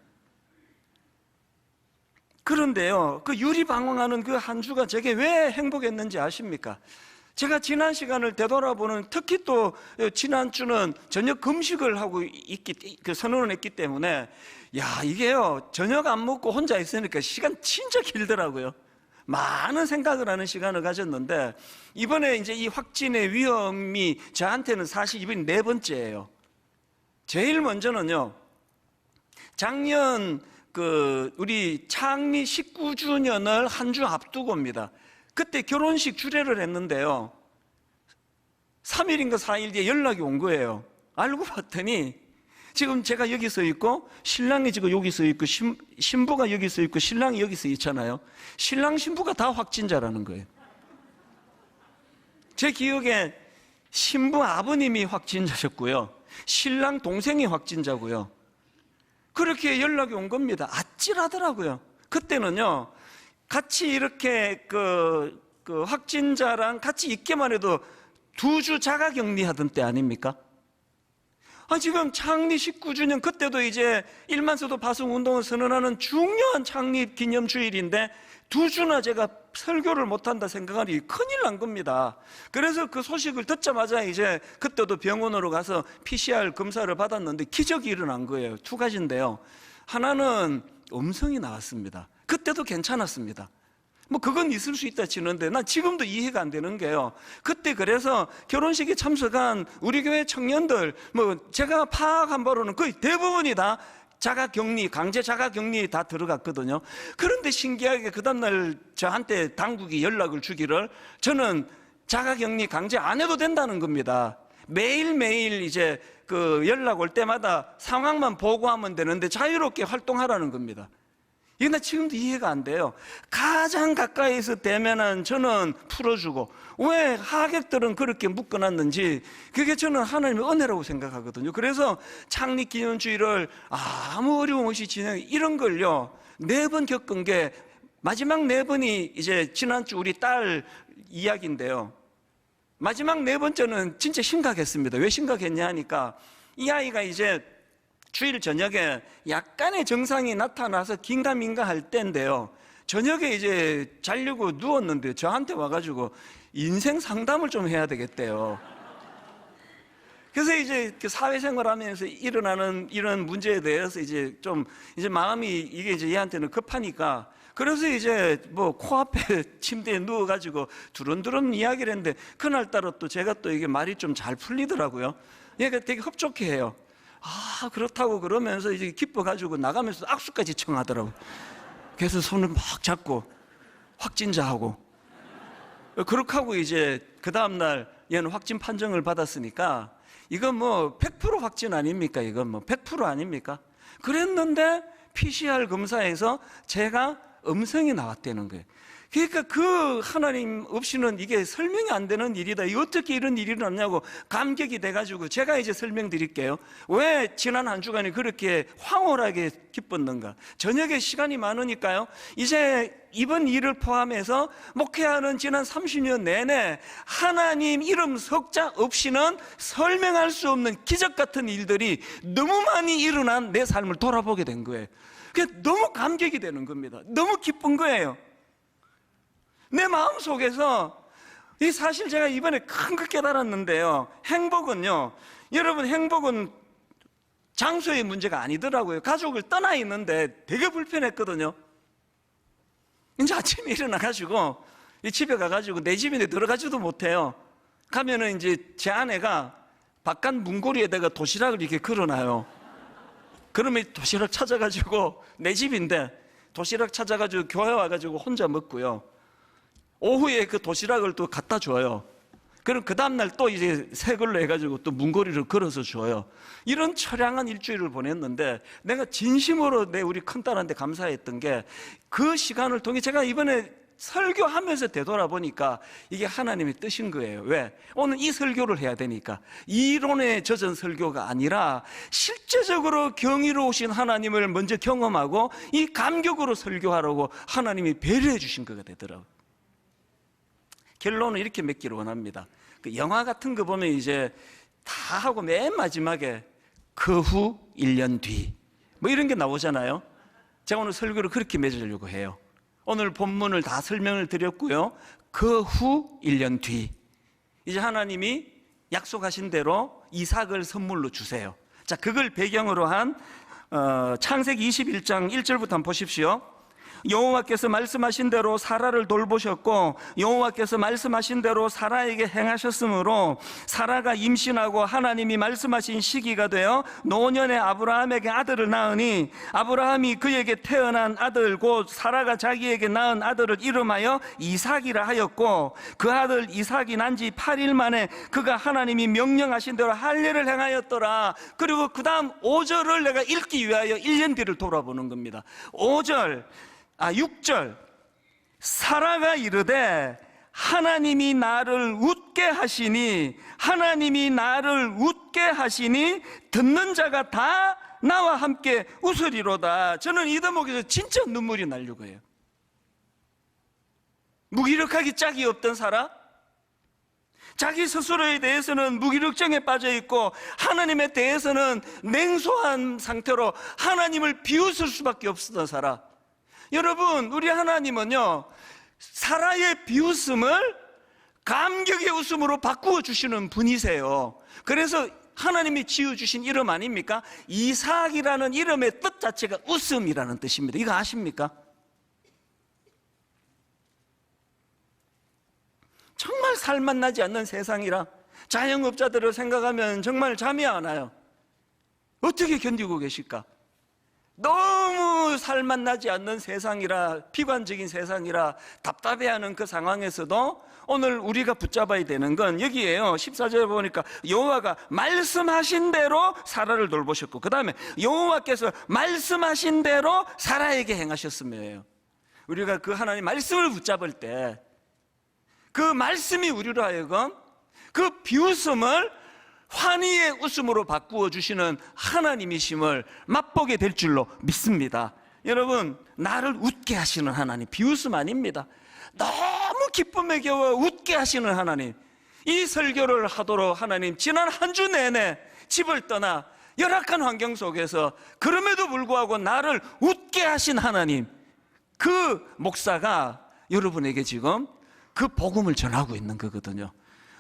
[SPEAKER 1] 그런데요, 그 유리방황하는 그 한 주가 제게 왜 행복했는지 아십니까? 제가 지난 시간을 되돌아보는, 특히 또 지난주는 저녁 금식을 하고 선언을 했기 때문에, 이게요, 저녁 안 먹고 혼자 있으니까 시간 진짜 길더라고요. 많은 생각을 하는 시간을 가졌는데, 이번에 이제 이 확진의 위험이 저한테는 사실 이번이 4번째예요. 제일 먼저는요, 작년 우리 창리 19주년을 한 주 앞두고입니다. 그때 결혼식 주례를 했는데요, 3일인가 4일 뒤에 연락이 온 거예요. 알고 봤더니 지금 제가 여기 서 있고, 신랑이 지금 여기 서 있고, 신부가 여기 서 있고, 신랑이 여기 서 있잖아요. 신랑 신부가 다 확진자라는 거예요. 제 기억에 신부 아버님이 확진자셨고요, 신랑 동생이 확진자고요. 그렇게 연락이 온 겁니다. 아찔하더라고요. 그때는요, 같이 이렇게 그 확진자랑 같이 있기만 해도 2주 자가격리 하던 때 아닙니까? 지금 창립 19주년, 그때도 이제 1만 성도 파송 운동을 선언하는 중요한 창립 기념 주일인데 2주나 제가 설교를 못한다 생각하니 큰일 난 겁니다. 그래서 그 소식을 듣자마자 이제 그때도 병원으로 가서 PCR 검사를 받았는데 기적이 일어난 거예요. 2가지인데요. 하나는 음성이 나왔습니다. 그때도 괜찮았습니다. 뭐 그건 있을 수 있다 치는데, 난 지금도 이해가 안 되는 게요, 그때 그래서 결혼식에 참석한 우리 교회 청년들, 뭐 제가 파악한 바로는 거의 대부분이 다 자가격리, 강제 자가격리에 다 들어갔거든요. 그런데 신기하게 그 다음날 저한테 당국이 연락을 주기를, 저는 자가격리 강제 안 해도 된다는 겁니다. 매일매일 이제 그 연락 올 때마다 상황만 보고하면 되는데 자유롭게 활동하라는 겁니다. 이게 나 지금도 이해가 안 돼요. 가장 가까이서 대면한 저는 풀어주고, 왜 하객들은 그렇게 묶어놨는지, 그게 저는 하나님의 은혜라고 생각하거든요. 그래서 창립기념주의를 아무 어려움 없이 이런 걸요 4번 겪은 게, 마지막 4번이 이제 지난주 우리 딸 이야기인데요, 마지막 4번째는 진짜 심각했습니다. 왜 심각했냐 하니까, 이 아이가 이제 주일 저녁에 약간의 증상이 나타나서 긴가민가 할 때인데요, 저녁에 이제 자려고 누웠는데 저한테 와가지고 인생 상담을 좀 해야 되겠대요. 그래서 이제 사회생활 하면서 일어나는 이런 문제에 대해서 이제 좀 이제 마음이 이게 이제 얘한테는 급하니까, 그래서 이제 뭐 코앞에 침대에 누워가지고 두런두런 이야기를 했는데, 그날따라 또 제가 또 이게 말이 좀 잘 풀리더라고요. 얘가 되게 흡족해 해요. 그렇다고 그러면서 이제 기뻐가지고 나가면서 악수까지 청하더라고요. 그래서 손을 막 잡고 확진자하고, 그렇게 하고 이제 그 다음날 얘는 확진 판정을 받았으니까, 이건 뭐 100% 확진 아닙니까? 이건 뭐 100% 아닙니까? 그랬는데 PCR 검사에서 제가 음성이 나왔다는 거예요. 그러니까 그 하나님 없이는 이게 설명이 안 되는 일이다. 이게 어떻게 이런 일이 일어났냐고 감격이 돼가지고 제가 이제 설명드릴게요. 왜 지난 한 주간이 그렇게 황홀하게 기뻤는가. 저녁에 시간이 많으니까요, 이제 이번 일을 포함해서 목회하는 지난 30년 내내 하나님 이름 석자 없이는 설명할 수 없는 기적 같은 일들이 너무 많이 일어난 내 삶을 돌아보게 된 거예요. 그게 너무 감격이 되는 겁니다. 너무 기쁜 거예요. 내 마음 속에서 이 사실 제가 이번에 큰 걸 깨달았는데요, 행복은요, 여러분, 행복은 장소의 문제가 아니더라고요. 가족을 떠나 있는데 되게 불편했거든요. 이제 아침에 일어나가지고 집에 가가지고 내 집인데 들어가지도 못해요. 가면은 이제 제 아내가 바깥 문고리에다가 도시락을 이렇게 걸어놔요. 그러면 도시락 찾아가지고, 내 집인데 도시락 찾아가지고 교회 와가지고 혼자 먹고요, 오후에 그 도시락을 또 갖다 줘요. 그럼 그 다음날 또 이제 새 걸로 해가지고 또 문고리를 걸어서 줘요. 이런 처량한 일주일을 보냈는데, 내가 진심으로 우리 큰딸한테 감사했던 게, 그 시간을 통해 제가 이번에 설교하면서 되돌아보니까 이게 하나님의 뜻인 거예요. 왜? 오늘 이 설교를 해야 되니까. 이론에 젖은 설교가 아니라 실제적으로 경이로우신 하나님을 먼저 경험하고 이 감격으로 설교하라고 하나님이 배려해 주신 거가 되더라고요. 결론은 이렇게 맺기를 원합니다. 그 영화 같은 거 보면 이제 다 하고 맨 마지막에 그 후 1년 뒤 뭐 이런 게 나오잖아요. 제가 오늘 설교를 그렇게 맺으려고 해요. 오늘 본문을 다 설명을 드렸고요, 그 후 1년 뒤 이제 하나님이 약속하신 대로 이삭을 선물로 주세요. 자, 그걸 배경으로 한 창세기 21장 1절부터 한번 보십시오. 여호와께서 말씀하신 대로 사라를 돌보셨고, 여호와께서 말씀하신 대로 사라에게 행하셨으므로 사라가 임신하고 하나님이 말씀하신 시기가 되어 노년에 아브라함에게 아들을 낳으니, 아브라함이 그에게 태어난 아들 곧 사라가 자기에게 낳은 아들을 이름하여 이삭이라 하였고, 그 아들 이삭이 난 지 8일 만에 그가 하나님이 명령하신 대로 할례를 행하였더라. 그리고 그 다음 5절을 내가 읽기 위하여 1년 뒤를 돌아보는 겁니다. 6절 사라가 이르되 하나님이 나를 웃게 하시니, 하나님이 나를 웃게 하시니 듣는 자가 다 나와 함께 웃으리로다. 저는 이 대목에서 진짜 눈물이 나려고 해요. 무기력하기 짝이 없던 사라, 자기 스스로에 대해서는 무기력증에 빠져 있고 하나님에 대해서는 냉소한 상태로 하나님을 비웃을 수밖에 없었던 사라. 여러분, 우리 하나님은요, 사라의 비웃음을 감격의 웃음으로 바꾸어 주시는 분이세요. 그래서 하나님이 지어주신 이름 아닙니까? 이삭이라는 이름의 뜻 자체가 웃음이라는 뜻입니다. 이거 아십니까? 정말 살맛 나지 않는 세상이라 자영업자들을 생각하면 정말 잠이 안 와요. 어떻게 견디고 계실까? 너무 살맛 나지 않는 세상이라, 비관적인 세상이라 답답해하는 그 상황에서도 오늘 우리가 붙잡아야 되는 건 여기에요. 14절에 보니까 여호와가 말씀하신 대로 사라를 돌보셨고, 그 다음에 여호와께서 말씀하신 대로 사라에게 행하셨음이에요. 우리가 그 하나님 말씀을 붙잡을 때 그 말씀이 우리로 하여금 그 비웃음을 환희의 웃음으로 바꾸어 주시는 하나님이심을 맛보게 될 줄로 믿습니다. 여러분, 나를 웃게 하시는 하나님, 비웃음 아닙니다. 너무 기쁨에 겨워 웃게 하시는 하나님, 이 설교를 하도록 하나님 지난 한 주 내내 집을 떠나 열악한 환경 속에서 그럼에도 불구하고 나를 웃게 하신 하나님, 그 목사가 여러분에게 지금 그 복음을 전하고 있는 거거든요.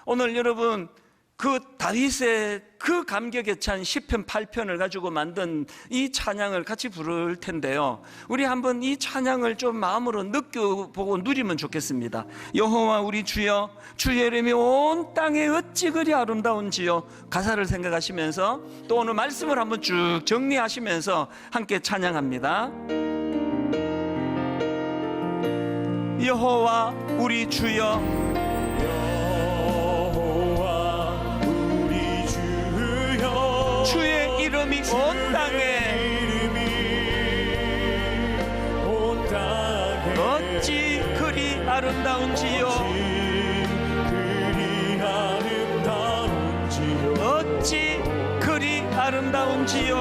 [SPEAKER 1] 오늘 여러분, 그 다윗의 그 감격에 찬 시편 8편을 가지고 만든 이 찬양을 같이 부를 텐데요, 우리 한번 이 찬양을 좀 마음으로 느껴보고 누리면 좋겠습니다. 여호와 우리 주여, 주의 이름이 온 땅에 어찌 그리 아름다운지요. 가사를 생각하시면서 또 오늘 말씀을 한번 쭉 정리하시면서 함께 찬양합니다. 여호와 우리 주여, 주의 이름이 온 땅에 어찌 그리 아름다운지요. 어찌 그리 아름다운지요.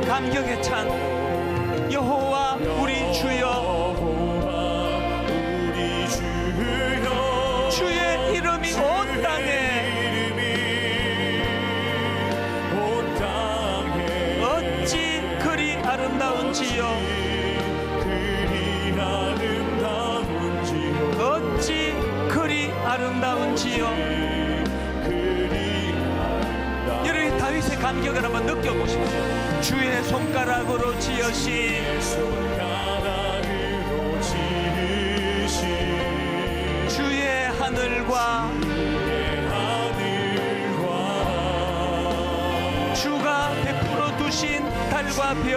[SPEAKER 1] 감격의 찬 여호와 우리 주여. 주의 이름이 온 땅에 어찌 그리 아름다운지요. 어찌 그리 아름다운지요. 여러분 다윗의 감격을 한번 느껴보십시오. 주의 손가락으로 지으신 주의 하늘과 주가 베풀어 두신 달과 별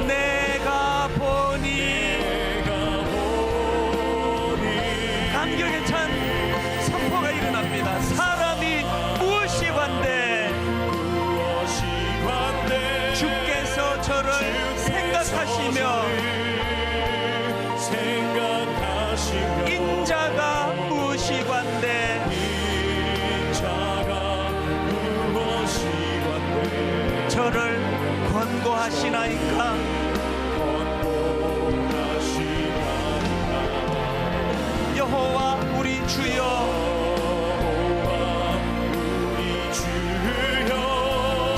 [SPEAKER 1] 내가 보니 감격에 찬 선포가 일어납니다. 사람이 무엇이 관대 주께서 저를 생각하시며 인자가 무엇이 관대 저를 권고하시나이까. 여호와 우리 주여.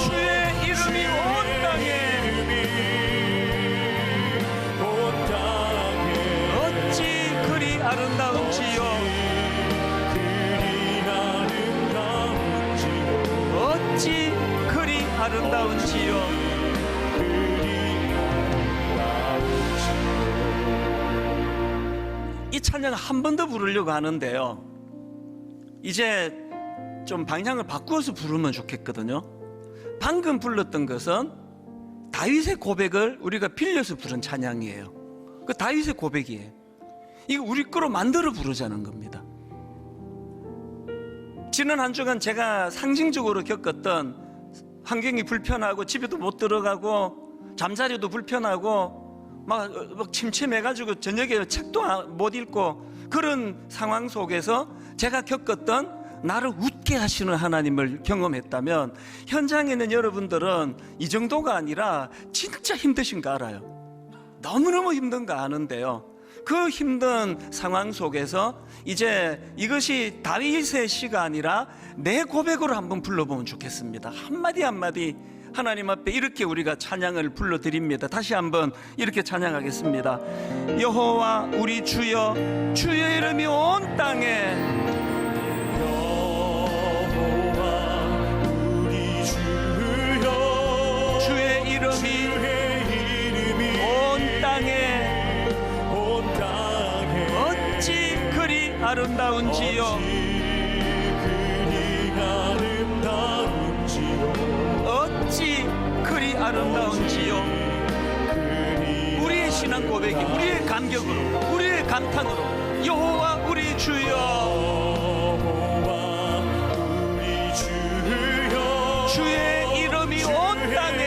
[SPEAKER 1] 주의 이름이 온 땅에 어찌 그리 아름다운지요. 어찌 그리 아름다운지요. 이 찬양 한 번 더 부르려고 하는데요, 이제 좀 방향을 바꾸어서 부르면 좋겠거든요. 방금 불렀던 것은 다윗의 고백을 우리가 빌려서 부른 찬양이에요. 그 다윗의 고백이에요. 이거 우리 거로 만들어 부르자는 겁니다. 지난 한 주간 제가 상징적으로 겪었던 환경이 불편하고 집에도 못 들어가고 잠자리도 불편하고 막 침침해가지고 저녁에 책도 못 읽고 그런 상황 속에서 제가 겪었던 나를 웃게 하시는 하나님을 경험했다면, 현장에 있는 여러분들은 이 정도가 아니라 진짜 힘드신 거 알아요. 너무너무 힘든 거 아는데요, 그 힘든 상황 속에서 이제 이것이 다윗의 시가 아니라 내 고백으로 한번 불러보면 좋겠습니다. 한마디 한마디 하나님 앞에 이렇게 우리가 찬양을 불러드립니다. 다시 한번 이렇게 찬양하겠습니다. 여호와 우리 주여, 주의 이름이 온 땅에 주의 이름이 온 땅에 어찌 그리 아름다운지요. 어찌 그리 아름다운지요. 우리의 신앙 고백이, 우리의 감격으로, 우리의 감탄으로 여호와 우리 주여, 주의 이름이 온 땅에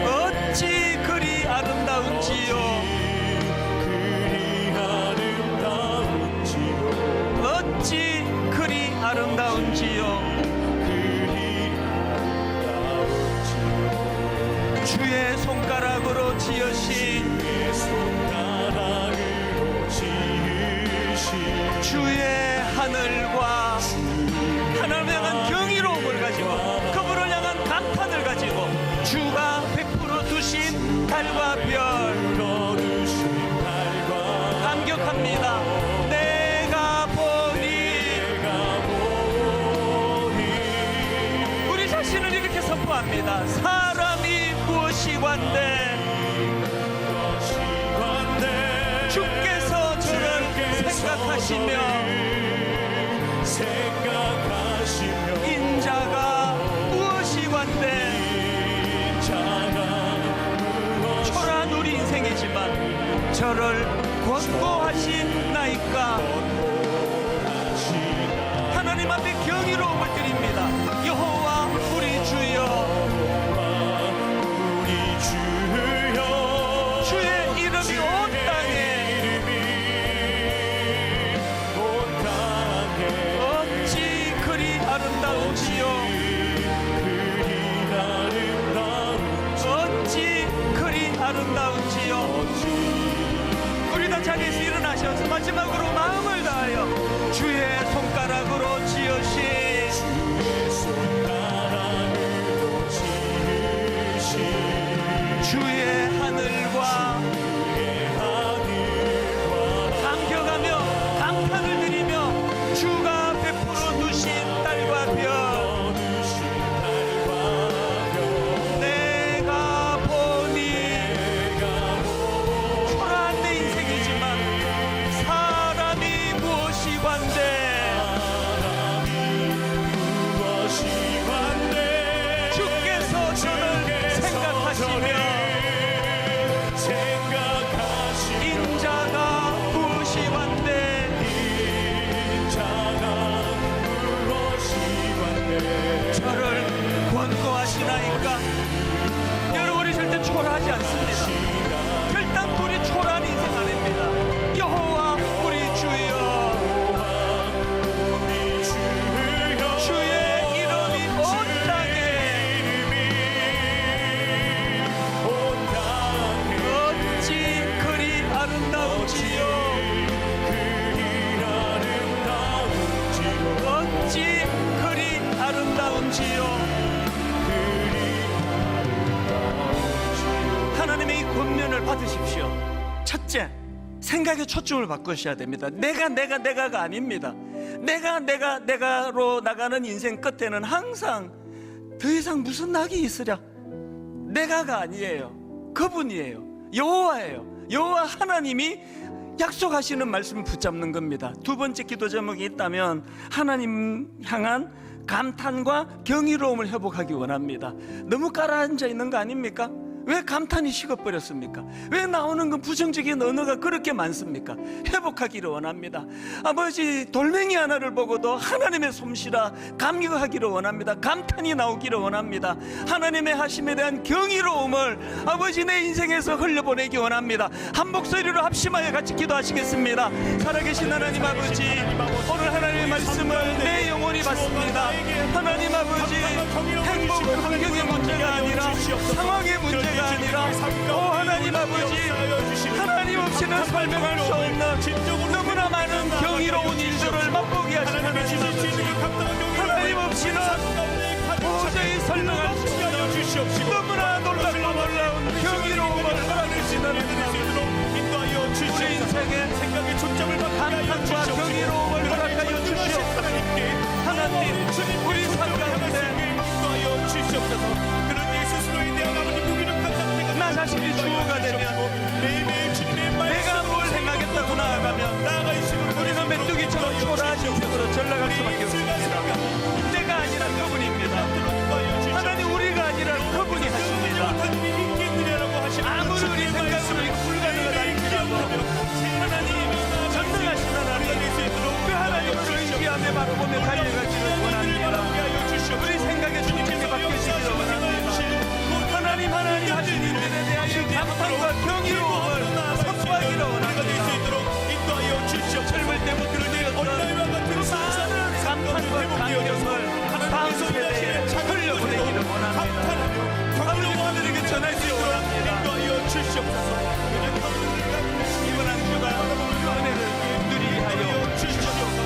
[SPEAKER 1] 어찌 그리 아름다운지요. 어찌 그리 아름다운지요. 주의 손가락으로 지으신 주의 하늘과 하나님을 향한 경이로움을 가지고 그분을 향한 감탄을 가지고 주가 베풀어 두신 달과 별 감격합니다. 내가 보니 우리 자신을 이렇게 선포합니다. 사람이 무엇이 관대 주께서 저를 생각하시며 인자가 무엇이 관대 초라한 우리 인생이지만 저를 권고하신 나이까. 하나님 앞에 경이로움을 드립니다. 여호와 우리 주여, 주의 이름이 온 땅에 어찌 그리 아름다운지요, 어찌 그리 아름다운지요. 우리 다 자리에서 일어나셔서 마지막으로 마음을 다하여 주의 손가락으로 지으신 주의 하늘과 감격하며 감탄을 드리며 주가 베풀어 두신 딸과 별, 내가 보니 초라한 내 인생이지만 사람이 무엇이 관대, 주께서 저를 생각하시며 인자가 무엇이 관대, 저를 권고하시나이까. 여러분, 우리 절대 초라하지 않습니다. 결단코리 초라한 인생 아닙니다. 여호와 우리 주여, 주의 이름이 온 땅에 어찌 그리 아름다운지요, 어찌 그리 아름다운지요. 하나님의 이 권면을 받으십시오. 첫째, 생각의 초점을 바꾸셔야 됩니다. 내가가 아닙니다. 내가로 나가는 인생 끝에는 항상 더 이상 무슨 낙이 있으랴, 내가가 아니에요. 그분이에요. 여호와예요. 여호와 하나님이 약속하시는 말씀을 붙잡는 겁니다. 두 번째 기도 제목이 있다면 하나님 향한 감탄과 경이로움을 회복하기 원합니다. 너무 가라앉아 있는 거 아닙니까? 왜 감탄이 식어버렸습니까? 왜 나오는 건 부정적인 언어가 그렇게 많습니까? 회복하기를 원합니다. 아버지, 돌멩이 하나를 보고도 하나님의 솜씨라 감격하기를 원합니다. 감탄이 나오기를 원합니다. 하나님의 하심에 대한 경이로움을 아버지 내 인생에서 흘려보내기 원합니다. 한 목소리로 합심하여 같이 기도하시겠습니다. 살아계신 하나님 아버지, 오늘 하나님의 말씀을 내 영혼이 받습니다. 하나님 아버지, 행복 환경의 문제가 아니라 상황의 문제가 아니라, 오 하나님 아버지, 하나님 없이는 설명할 수 없는 너무나 많은 경이로운 일들을 맛보게 하시는 하나님 아버지, 하나님 없이는 도저히 설명할 수 없는 너무나 놀랍고 놀라운 경이로움을 허락하시는 하나님 아버지, 우리 인생에 감탄과 경이로움을 허락하여 주시옵소서. 하나님, 우리 삶 가운데 나 자신이 주어가 되면, 내가 뭘 생각했다고 나아가면 우리는 메뚜기처럼 초라한 인생으로 전락할 수밖에 없습니다. 내가 아니라 그분입니다. 하나님, 우리가 아니라 그분이 하십니다. 아무리 우리 생각으로 불가능을 알지라도 하나님 전능하신 하나님, 그 하나님을 의지하며 바라보며 달려가기를 원합니다. 우리 생각의 중심이 바뀌시기를 원합니다. 하나님 하신 일들에 대하여 감탄과 경이로움을 선포하기를 원합니다. 젊을 때부터 되었던 그 많은 감탄과 감격을 다음 세대에 흘려보내기를 원합니다. 아버지, 그들에게 전하기를 원합니다. 이번 한 주간 은혜를 누리게 하여 주시옵소서.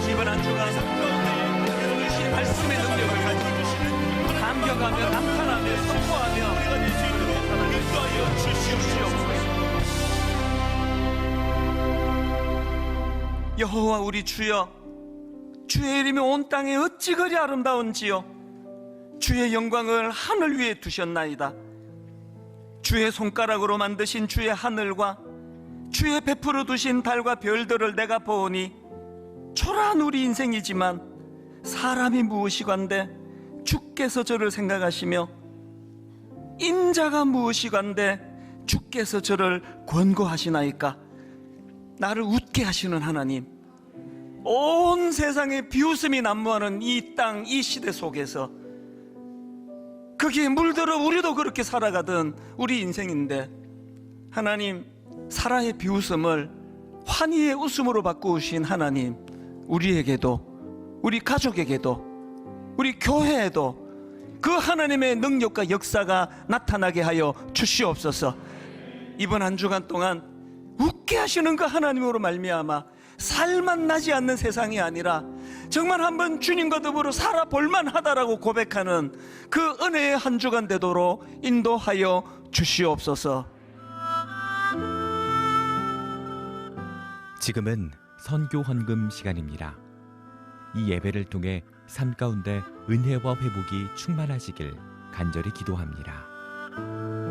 [SPEAKER 1] 이번 한 주간 주신 말씀의 능력을 가지고 감격하며 감탄하며 선포하며 주시옵소서. 여호와 우리 주여, 주의 이름이 온 땅에 어찌 그리 아름다운지요. 주의 영광을 하늘 위에 두셨나이다. 주의 손가락으로 만드신 주의 하늘과 주의 베풀어 두신 달과 별들을 내가 보오니 초라한 우리 인생이지만 사람이 무엇이관데 주께서 저를 생각하시며 인자가 무엇이관데 주께서 저를 권고하시나이까. 나를 웃게 하시는 하나님, 온 세상에 비웃음이 난무하는 이 땅, 이 시대 속에서 거기에 물들어 우리도 그렇게 살아가던 우리 인생인데, 하나님, 사라의 비웃음을 환희의 웃음으로 바꾸신 하나님, 우리에게도, 우리 가족에게도, 우리 교회에도 그 하나님의 능력과 역사가 나타나게 하여 주시옵소서. 이번 한 주간 동안 웃게 하시는 그 하나님으로 말미암아 살만 나지 않는 세상이 아니라 정말 한번 주님과 더불어 살아볼만 하다라고 고백하는 그 은혜의 한 주간 되도록 인도하여 주시옵소서.
[SPEAKER 3] 지금은 선교 헌금 시간입니다. 이 예배를 통해 삶 가운데 은혜와 회복이 충만하시길 간절히 기도합니다.